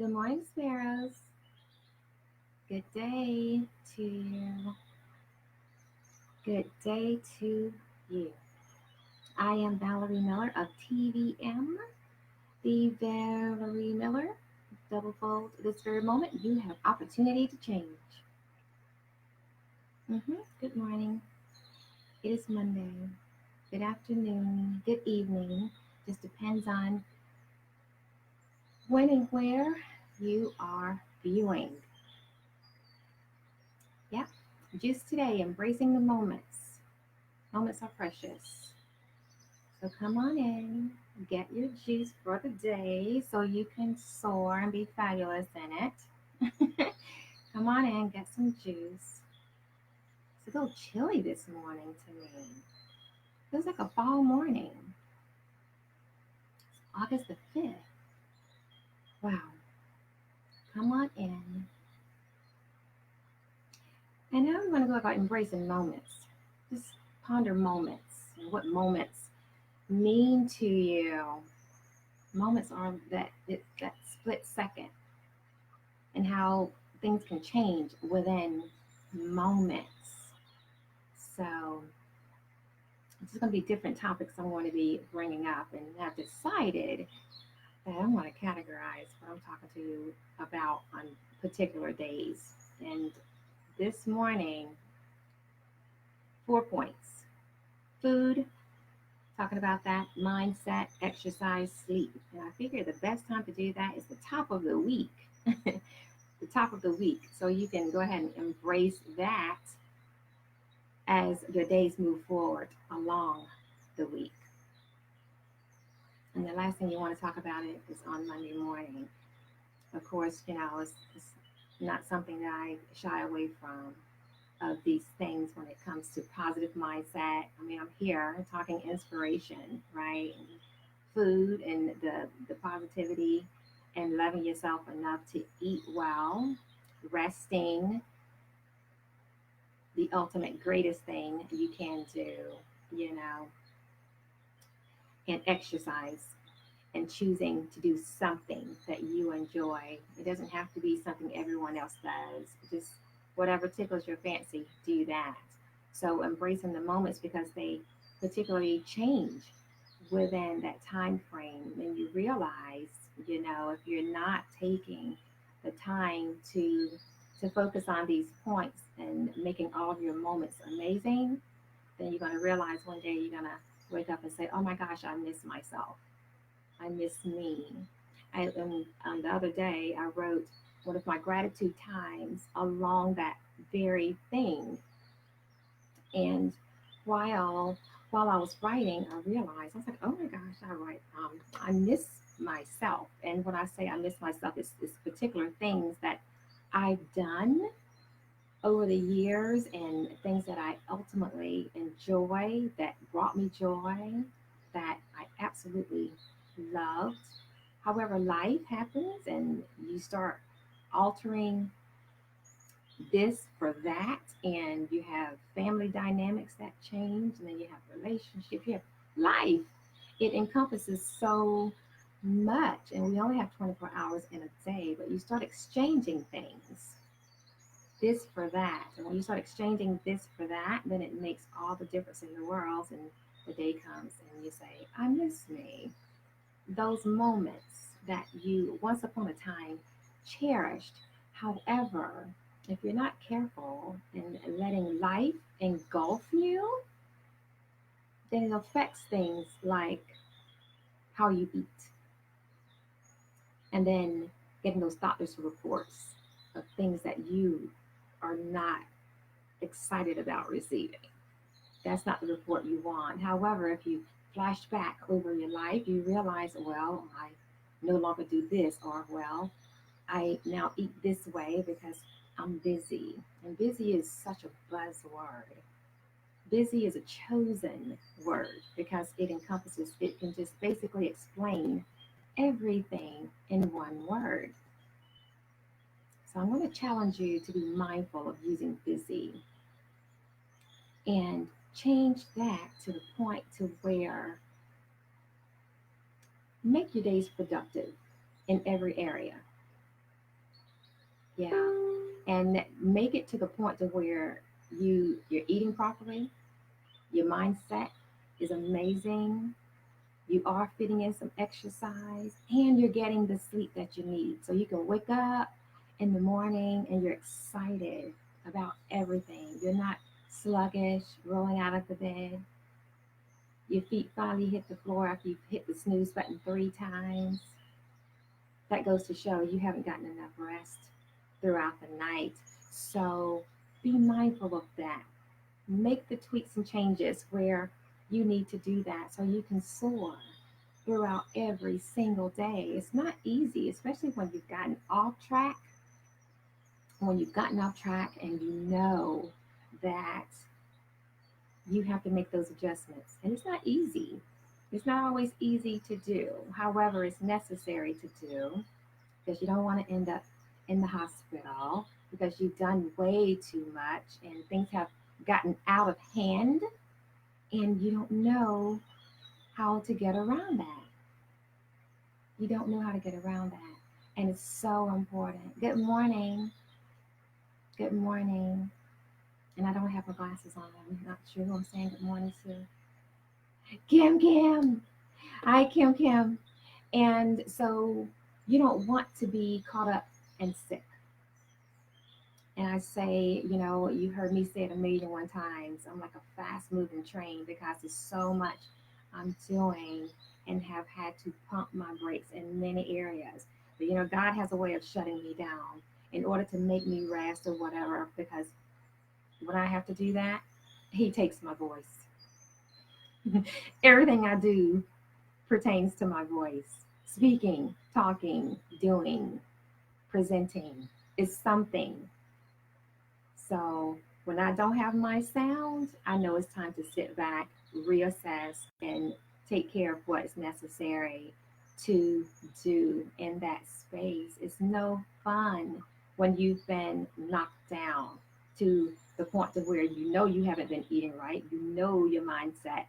Good morning, Sparrows. Good day to you. Good day to you. I am Valerie Miller of TVM, the Valerie Miller. Double fold. This very moment, you have opportunity to change. Good morning. It is Monday. Good afternoon. Good evening. Just depends on when and where you are viewing. Yeah. Just today, embracing the moments. Moments are precious. So come on in, get your juice for the day so you can soar and be fabulous in it. Come on in, get some juice. It's a little chilly this morning to me. Feels like a fall morning. It's August the 5th. Wow. Come on in. And now we want to go about embracing moments. Just ponder moments and what moments mean to you. Moments are that split second and how things can change within moments. So, it's going to be different topics I'm going to be bringing up, and I've decided that I'm going to categorize what I'm talking to you about on particular days. And this morning, 4 points: food, talking about that, mindset, exercise, sleep. And I figure the best time to do that is the top of the week. The top of the week. So you can go ahead and embrace that as your days move forward along the week. And the last thing you want to talk about it is on Monday morning. Of course, it's not something that I shy away from of these things when it comes to positive mindset. I mean, I'm here talking inspiration, right? And food and the positivity and loving yourself enough to eat well, resting, the ultimate greatest thing you can do, you know, and exercise and choosing to do something that you enjoy. It doesn't have to be something everyone else does. Just whatever tickles your fancy, do that. So embracing the moments because they particularly change within that time frame. And you realize, if you're not taking the time to focus on these points and making all of your moments amazing, then you're going to realize one day you're going to wake up and say, oh my gosh, I miss myself. I miss me. The other day, I wrote one of my gratitude times along that very thing. And while while I was writing, I realized I was like, oh my gosh, I miss myself. And when I say I miss myself, it's particular things that I've done over the years and things that I ultimately enjoy that brought me joy that I absolutely loved. However, life happens and you start altering this for that, and you have family dynamics that change, and then you have relationships, you have life. It encompasses so much, and we only have 24 hours in a day, but you start exchanging things, this for that. And when you start exchanging this for that, then it makes all the difference in the world. And the day comes and you say, I miss me. Those moments that you once upon a time cherished. However, if you're not careful in letting life engulf you, then it affects things like how you eat, and then getting those doctor's reports of things that you are not excited about receiving. That's not the report you want. However, if you flash back over your life, you realize, well, I no longer do this, or well, I now eat this way because I'm busy. And busy is such a buzzword. Busy is a chosen word because it can just basically explain everything in one word. So I'm going to challenge you to be mindful of using busy and change that to the point to where make your days productive in every area. Yeah. And make it to the point to where you're eating properly, your mindset is amazing, you are fitting in some exercise, and you're getting the sleep that you need. So you can wake up in the morning and you're excited about everything. You're not sluggish, rolling out of the bed. Your feet finally hit the floor after you've hit the snooze button 3 times. That goes to show you haven't gotten enough rest throughout the night. So be mindful of that. Make the tweaks and changes where you need to do that so you can soar throughout every single day. It's not easy, especially when you've gotten off track. When you've gotten off track and you know that you have to make those adjustments. And it's not easy. It's not always easy to do. However, it's necessary to do because you don't want to end up in the hospital because you've done way too much and things have gotten out of hand and you don't know how to get around that. You don't know how to get around that. And it's so important. Good morning. Good morning. And I don't have my glasses on. I'm not sure who I'm saying good morning to. Kim Kim. Hi, Kim Kim. And so you don't want to be caught up and sick. And I say, you heard me say it 1,000,001 times. I'm like a fast moving train because there's so much I'm doing and have had to pump my brakes in many areas. But God has a way of shutting me down in order to make me rest or whatever. Because when I have to do that, He takes my voice. Everything I do pertains to my voice. Speaking, talking, doing, presenting is something. So when I don't have my sound, I know it's time to sit back, reassess, and take care of what is necessary to do in that space. It's no fun when you've been knocked down to the point to where you haven't been eating right, your mindset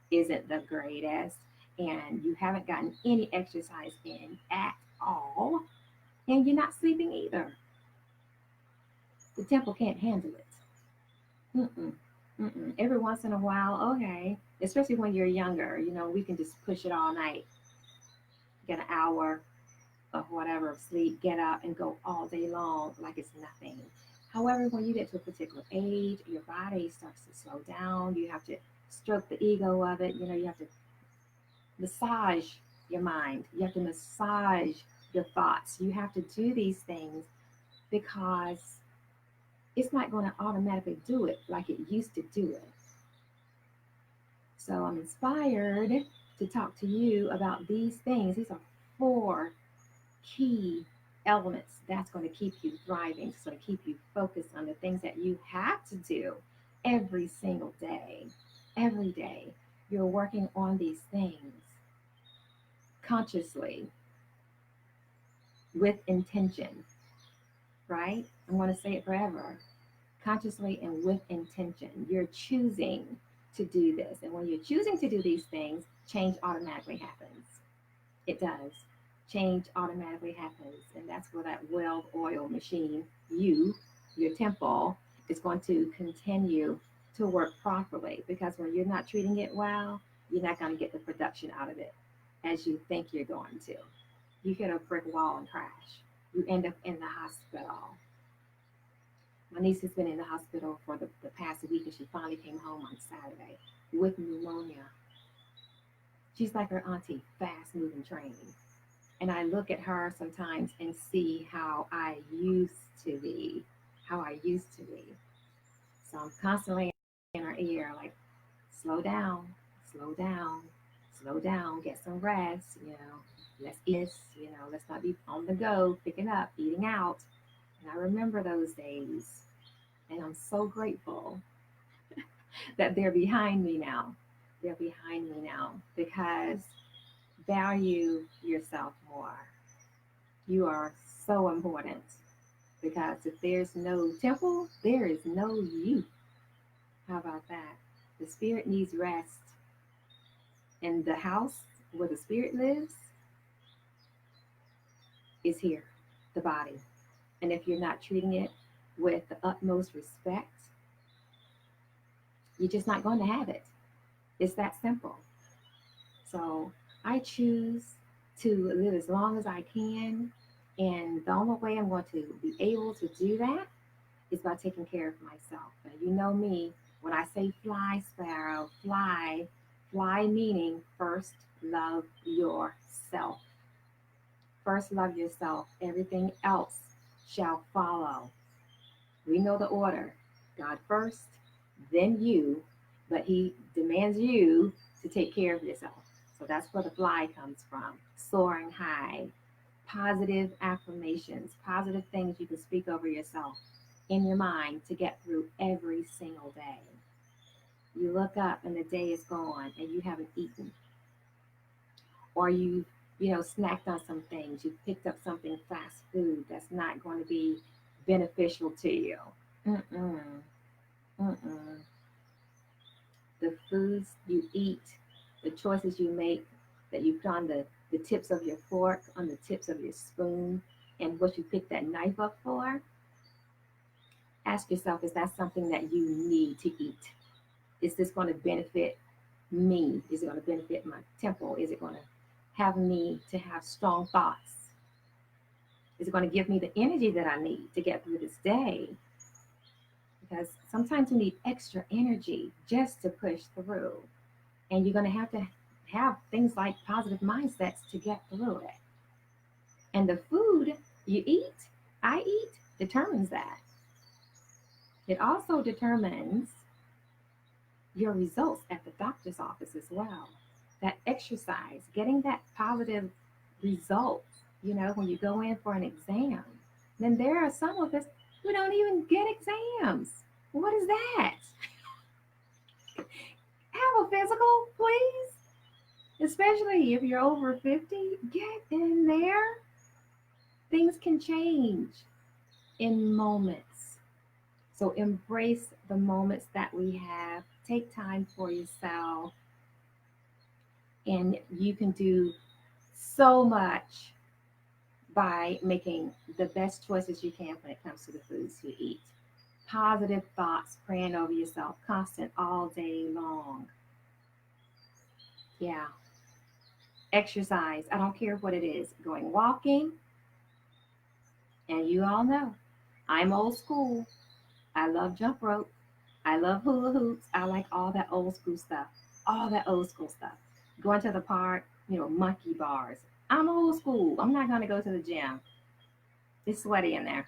isn't the greatest, and you haven't gotten any exercise in at all, and you're not sleeping either. The temple can't handle it. Mm-mm, mm-mm. Every once in a while, okay, especially when you're younger, we can just push it all night, get an hour of whatever of sleep, get up and go all day long like it's nothing. However, when you get to a particular age, your body starts to slow down. You have to stroke the ego of it. You have to massage your mind. You have to massage your thoughts. You have to do these things because it's not going to automatically do it like it used to do it. So I'm inspired to talk to you about these things. These are 4 key elements that's going to keep you thriving. It's going to keep you focused on the things that you have to do every single day. Every day, you're working on these things consciously with intention, right? I'm going to say it forever. Consciously and with intention. You're choosing to do this. And when you're choosing to do these things, change automatically happens. It does. Change automatically happens. And that's where that well-oiled machine, your temple, is going to continue to work properly. Because when you're not treating it well, you're not going to get the production out of it as you think you're going to. You hit a brick wall and crash. You end up in the hospital. My niece has been in the hospital for the past week, and she finally came home on Saturday with pneumonia. She's like her auntie, fast moving train. And I look at her sometimes and see how I used to be, So I'm constantly in her ear, like, slow down, slow down, slow down, get some rest, let's eat this, let's not be on the go, picking up, eating out. And I remember those days, and I'm so grateful that they're behind me now. They're behind me now because value yourself more. You are so important because if there's no temple, there is no you. How about that? The spirit needs rest. And the house where the spirit lives is here, the body. And if you're not treating it with the utmost respect, you're just not going to have it. It's that simple. So I choose to live as long as I can. And the only way I'm going to be able to do that is by taking care of myself. And you know me, when I say fly, Sparrow, fly, fly meaning first love yourself. First love yourself. Everything else shall follow. We know the order. God first, then you, but He demands you to take care of yourself. So that's where the fly comes from. Soaring high, positive affirmations, positive things you can speak over yourself in your mind to get through every single day. You look up and the day is gone and you haven't eaten, or you snacked on some things. You picked up something fast food that's not going to be beneficial to you. Mm-mm, mm-mm. The foods you eat, the choices you make, that you put on the tips of your fork, on the tips of your spoon, and what you pick that knife up for, ask yourself, is that something that you need to eat? Is this going to benefit me? Is it going to benefit my temple? Is it going to have me to have strong thoughts? Is it going to give me the energy that I need to get through this day? Because sometimes you need extra energy just to push through. And you're going to have things like positive mindsets to get through it. And the food you eat, I eat, determines that. It also determines your results at the doctor's office as well. That exercise, getting that positive result, when you go in for an exam, then there are some of us who don't even get exams. What is that? Have a physical, please. Especially if you're over 50, get in there. Things can change in moments. So embrace the moments that we have. Take time for yourself. And you can do so much by making the best choices you can when it comes to the foods you eat. Positive thoughts, praying over yourself, constant all day long. Yeah. Exercise. I don't care what it is. Going walking. And you all know, I'm old school. I love jump rope. I love hula hoops. I like all that old school stuff. All that old school stuff. Going to the park, monkey bars. I'm old school. I'm not going to go to the gym. It's sweaty in there.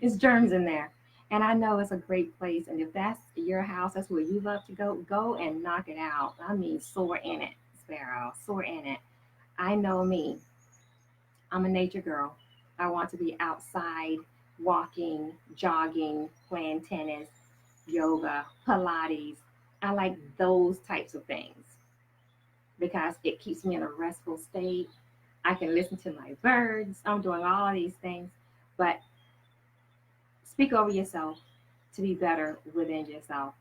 It's germs in there. And I know it's a great place. And if that's your house, that's where you love to go and knock it out. I mean, soar in it, Sparrow. Soar in it. I know me. I'm a nature girl. I want to be outside, walking, jogging, playing tennis, yoga, Pilates. I like those types of things because it keeps me in a restful state. I can listen to my birds. I'm doing all of these things. But speak over yourself to be better within yourself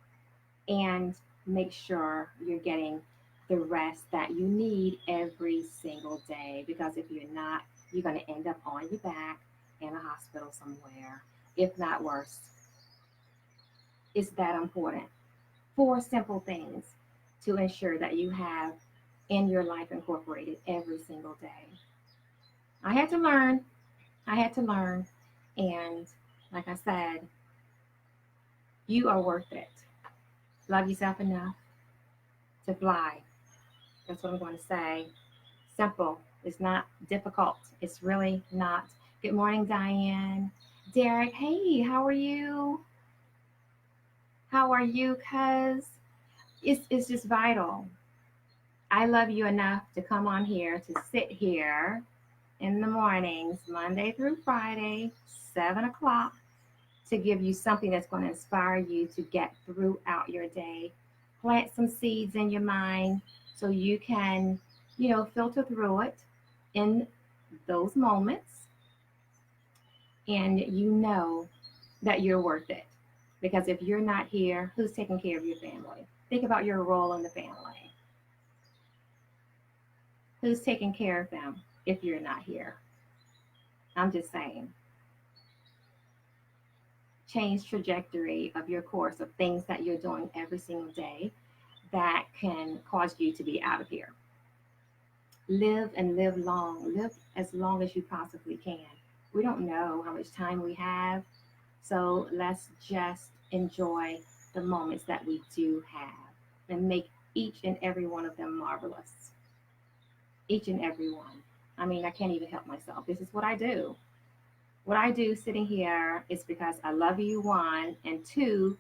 and make sure you're getting the rest that you need every single day. Because if you're not, you're going to end up on your back in a hospital somewhere, if not worse. It's that important. 4 simple things to ensure that you have in your life incorporated every single day. I had to learn. I had to learn. And like I said, you are worth it. Love yourself enough to fly. That's what I'm going to say. Simple. It's not difficult. It's really not. Good morning, Diane. Derek, hey, how are you? How are you? Cuz it's just vital. I love you enough to come on here, to sit here in the mornings, Monday through Friday, 7 o'clock, to give you something that's going to inspire you to get throughout your day. Plant some seeds in your mind so you can, filter through it in those moments. And you know that you're worth it. Because if you're not here, who's taking care of your family? Think about your role in the family. Who's taking care of them if you're not here? I'm just saying. change trajectory of your course of things that you're doing every single day that can cause you to be out of here. Live and live long. Live as long as you possibly can. We don't know how much time we have, so let's just enjoy the moments that we do have and make each and every one of them marvelous. Each and every one. I mean, I can't even help myself. This is what I do. What I do sitting here is because I love you, one, and two,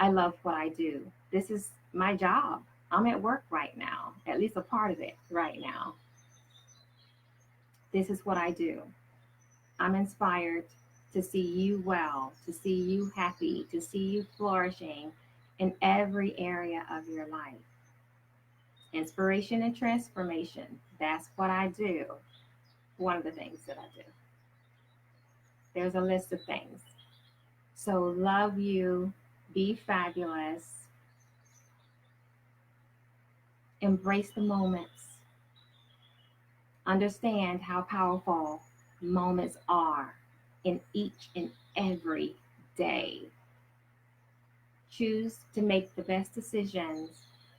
I love what I do. This is my job. I'm at work right now, at least a part of it right now. This is what I do. I'm inspired to see you well, to see you happy, to see you flourishing in every area of your life. Inspiration and transformation. That's what I do. One of the things that I do. There's a list of things. So love you, be fabulous, embrace the moments, understand how powerful moments are in each and every day. Choose to make the best decisions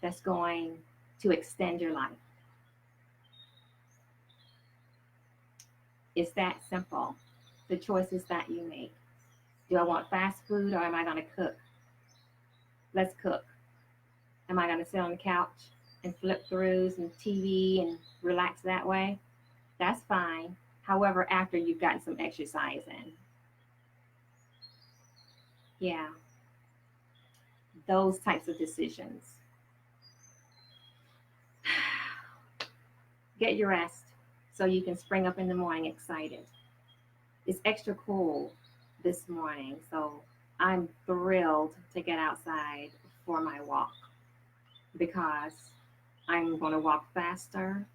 that's going to extend your life. It's that simple. The choices that you make. Do I want fast food or am I going to cook? Let's cook. Am I going to sit on the couch and flip through some TV and relax that way? That's fine. However, after you've gotten some exercise in. Yeah, those types of decisions. Get your rest so you can spring up in the morning excited. It's extra cool this morning, so I'm thrilled to get outside for my walk because I'm going to walk faster.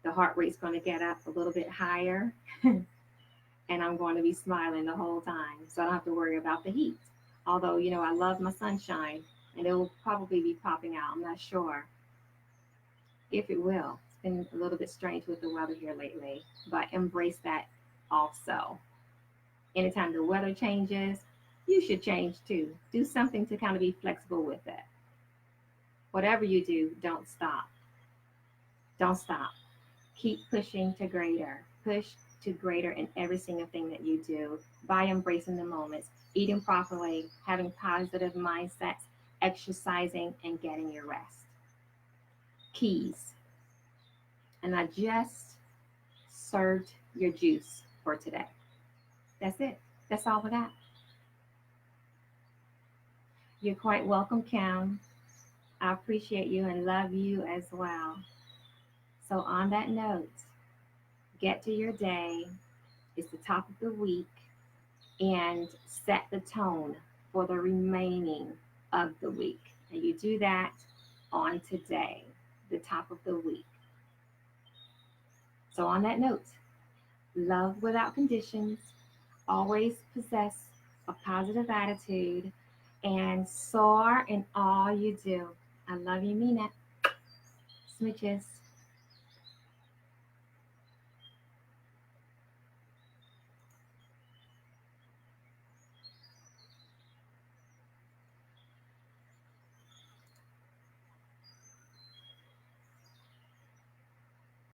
The heart rate's going to get up a little bit higher, and I'm going to be smiling the whole time, so I don't have to worry about the heat. Although, I love my sunshine, and it will probably be popping out. I'm not sure if it will. It's been a little bit strange with the weather here lately, but embrace that also. Anytime the weather changes, you should change too. Do something to kind of be flexible with it. Whatever you do, don't stop. Don't stop. Keep pushing to greater. Push to greater in every single thing that you do by embracing the moments, eating properly, having positive mindsets, exercising, and getting your rest. Keys. And I just served your juice for today. That's it. That's all we got. You're quite welcome, Kim. I appreciate you and love you as well. So on that note, get to your day. It's the top of the week and set the tone for the remaining of the week. And you do that on today, the top of the week. So on that note, love without conditions, always possess a positive attitude, and soar in all you do. I love you, mean it. Smooches.